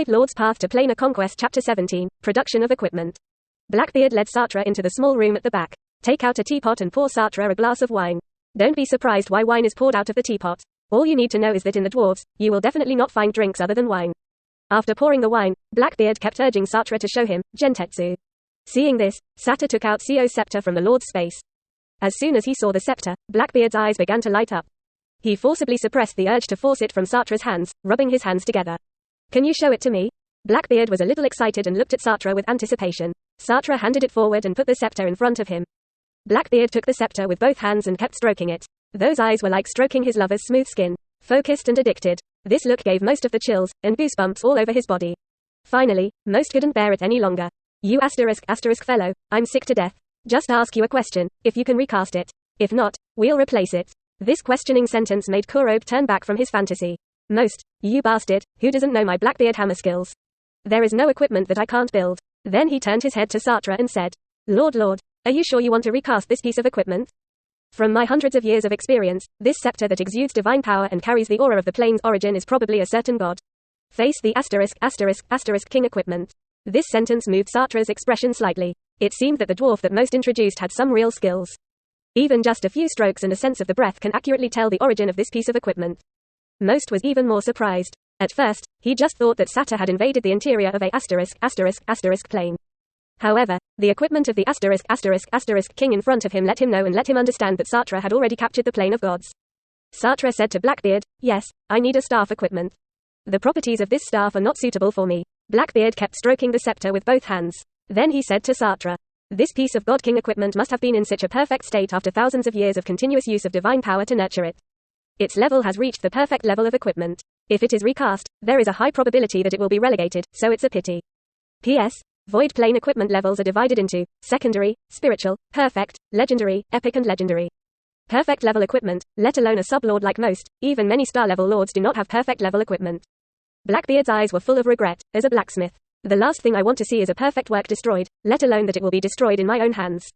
Lord's Path to Planar Conquest Chapter 17, Production of Equipment. Blackbeard led Sartre into the small room at the back. Take out a teapot and pour Sartre a glass of wine. Don't be surprised why wine is poured out of the teapot. All you need to know is that in the dwarves, you will definitely not find drinks other than wine. After pouring the wine, Blackbeard kept urging Sartre to show him, gentetsu. Seeing this, Sartre took out Sio's scepter from the Lord's space. As soon as he saw the scepter, Blackbeard's eyes began to light up. He forcibly suppressed the urge to force it from Sartre's hands, rubbing his hands together. Can you show it to me? Blackbeard was a little excited and looked at Sartre with anticipation. Sartre handed it forward and put the scepter in front of him. Blackbeard took the scepter with both hands and kept stroking it. Those eyes were like stroking his lover's smooth skin, focused and addicted. This look gave Most of the chills and goosebumps all over his body. Finally, Most couldn't bear it any longer. You *** fellow, I'm sick to death. Just ask you a question, if you can recast it. If not, we'll replace it. This questioning sentence made Kurobe turn back from his fantasy. Most, you bastard, who doesn't know my Blackbeard hammer skills? There is no equipment that I can't build. Then he turned his head to Sartre and said, Lord, are you sure you want to recast this piece of equipment? From my hundreds of years of experience, this scepter that exudes divine power and carries the aura of the plane's origin is probably a certain god. Face the *** king equipment. This sentence moved Sartre's expression slightly. It seemed that the dwarf that Most introduced had some real skills. Even just a few strokes and a sense of the breath can accurately tell the origin of this piece of equipment. Most was even more surprised. At first, he just thought that Sartre had invaded the interior of a *** plane. However, the equipment of the *** king in front of him let him know and let him understand that Sartre had already captured the plane of gods. Sartre said to Blackbeard, yes, I need a staff equipment. The properties of this staff are not suitable for me. Blackbeard kept stroking the scepter with both hands. Then he said to Sartre, this piece of God King equipment must have been in such a perfect state after thousands of years of continuous use of divine power to nurture it. Its level has reached the perfect level of equipment. If it is recast, there is a high probability that it will be relegated, so it's a pity. P.S. Void plane equipment levels are divided into secondary, spiritual, perfect, legendary, epic and legendary. Perfect level equipment, let alone a sublord like Most, even many star level lords do not have perfect level equipment. Blackbeard's eyes were full of regret. As a blacksmith, the last thing I want to see is a perfect work destroyed, let alone that it will be destroyed in my own hands.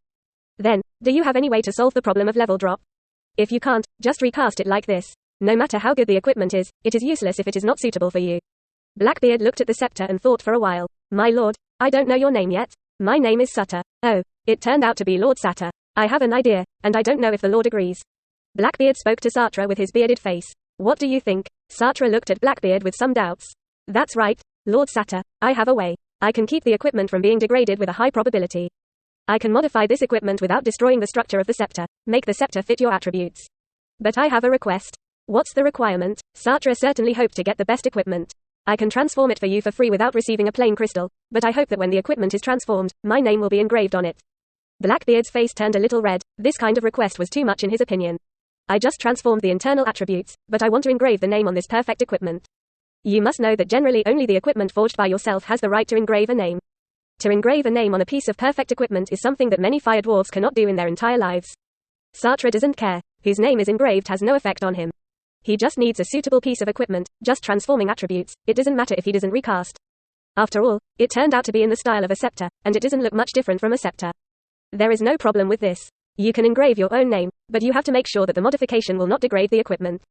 Then, do you have any way to solve the problem of level drop? If you can't, just recast it like this. No matter how good the equipment is, it is useless if it is not suitable for you. Blackbeard looked at the scepter and thought for a while. My lord, I don't know your name yet. My name is Sutter. Oh, it turned out to be Lord Sartre. I have an idea, and I don't know if the lord agrees. Blackbeard spoke to Sartre with his bearded face. What do you think? Sartre looked at Blackbeard with some doubts. That's right, Lord Sartre, I have a way. I can keep the equipment from being degraded with a high probability. I can modify this equipment without destroying the structure of the scepter, make the scepter fit your attributes. But I have a request. What's the requirement? Sartre certainly hoped to get the best equipment. I can transform it for you for free without receiving a plain crystal, but I hope that when the equipment is transformed, my name will be engraved on it. Blackbeard's face turned a little red. This kind of request was too much in his opinion. I just transformed the internal attributes, but I want to engrave the name on this perfect equipment. You must know that generally only the equipment forged by yourself has the right to engrave a name. To engrave a name on a piece of perfect equipment is something that many fire dwarfs cannot do in their entire lives. Sartre doesn't care. Whose name is engraved has no effect on him. He just needs a suitable piece of equipment, just transforming attributes. It doesn't matter if he doesn't recast. After all, it turned out to be in the style of a scepter, and it doesn't look much different from a scepter. There is no problem with this. You can engrave your own name, but you have to make sure that the modification will not degrade the equipment.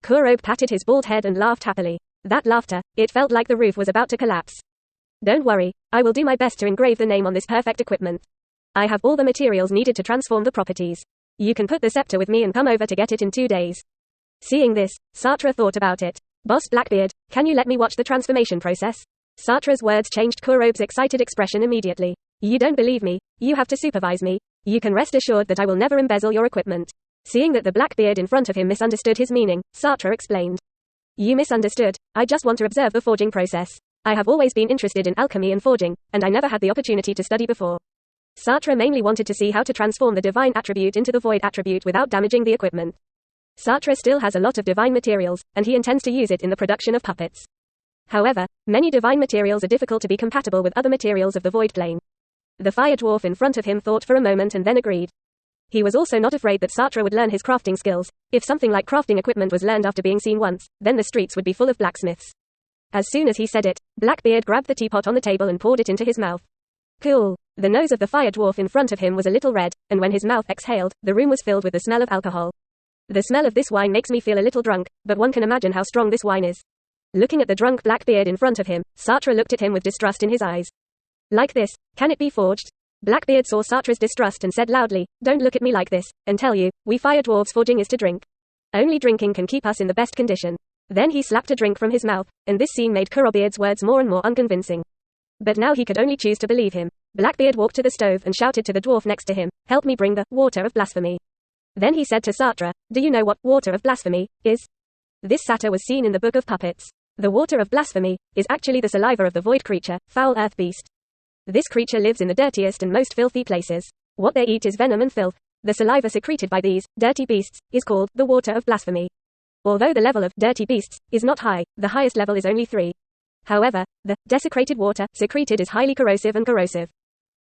Kurobe patted his bald head and laughed happily. That laughter, it felt like the roof was about to collapse. Don't worry, I will do my best to engrave the name on this perfect equipment. I have all the materials needed to transform the properties. You can put the scepter with me and come over to get it in 2 days. Seeing this, Sartre thought about it. Boss Blackbeard, can you let me watch the transformation process? Sartre's words changed Kurobe's excited expression immediately. You don't believe me, you have to supervise me. You can rest assured that I will never embezzle your equipment. Seeing that the Blackbeard in front of him misunderstood his meaning, Sartre explained. You misunderstood, I just want to observe the forging process. I have always been interested in alchemy and forging, and I never had the opportunity to study before. Sartre mainly wanted to see how to transform the divine attribute into the void attribute without damaging the equipment. Sartre still has a lot of divine materials, and he intends to use it in the production of puppets. However, many divine materials are difficult to be compatible with other materials of the void plane. The fire dwarf in front of him thought for a moment and then agreed. He was also not afraid that Sartre would learn his crafting skills. If something like crafting equipment was learned after being seen once, then the streets would be full of blacksmiths. As soon as he said it, Blackbeard grabbed the teapot on the table and poured it into his mouth. Cool. The nose of the fire dwarf in front of him was a little red, and when his mouth exhaled, the room was filled with the smell of alcohol. The smell of this wine makes me feel a little drunk, but one can imagine how strong this wine is. Looking at the drunk Blackbeard in front of him, Sartre looked at him with distrust in his eyes. Like this, can it be forged? Blackbeard saw Sartre's distrust and said loudly, don't look at me like this, and tell you, we fire dwarves forging is to drink. Only drinking can keep us in the best condition. Then he slapped a drink from his mouth, and this scene made Kurobeard's words more and more unconvincing. But now he could only choose to believe him. Blackbeard walked to the stove and shouted to the dwarf next to him, help me bring the water of blasphemy. Then he said to Sartre, do you know what water of blasphemy is? This satyr was seen in the Book of Puppets. The water of blasphemy is actually the saliva of the void creature, foul earth beast. This creature lives in the dirtiest and most filthy places. What they eat is venom and filth. The saliva secreted by these dirty beasts is called the water of blasphemy. Although the level of dirty beasts is not high, the highest level is only 3. However, the desecrated water secreted is highly corrosive and corrosive.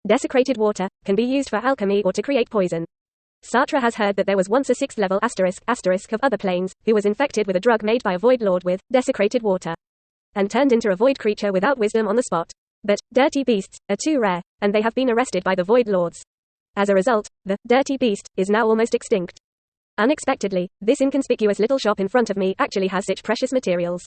Desecrated water can be used for alchemy or to create poison. Sartre has heard that there was once a 6th level ** of other planes, who was infected with a drug made by a void lord with desecrated water, and turned into a void creature without wisdom on the spot. But dirty beasts are too rare, and they have been arrested by the void lords. As a result, the dirty beast is now almost extinct. Unexpectedly, this inconspicuous little shop in front of me actually has such precious materials.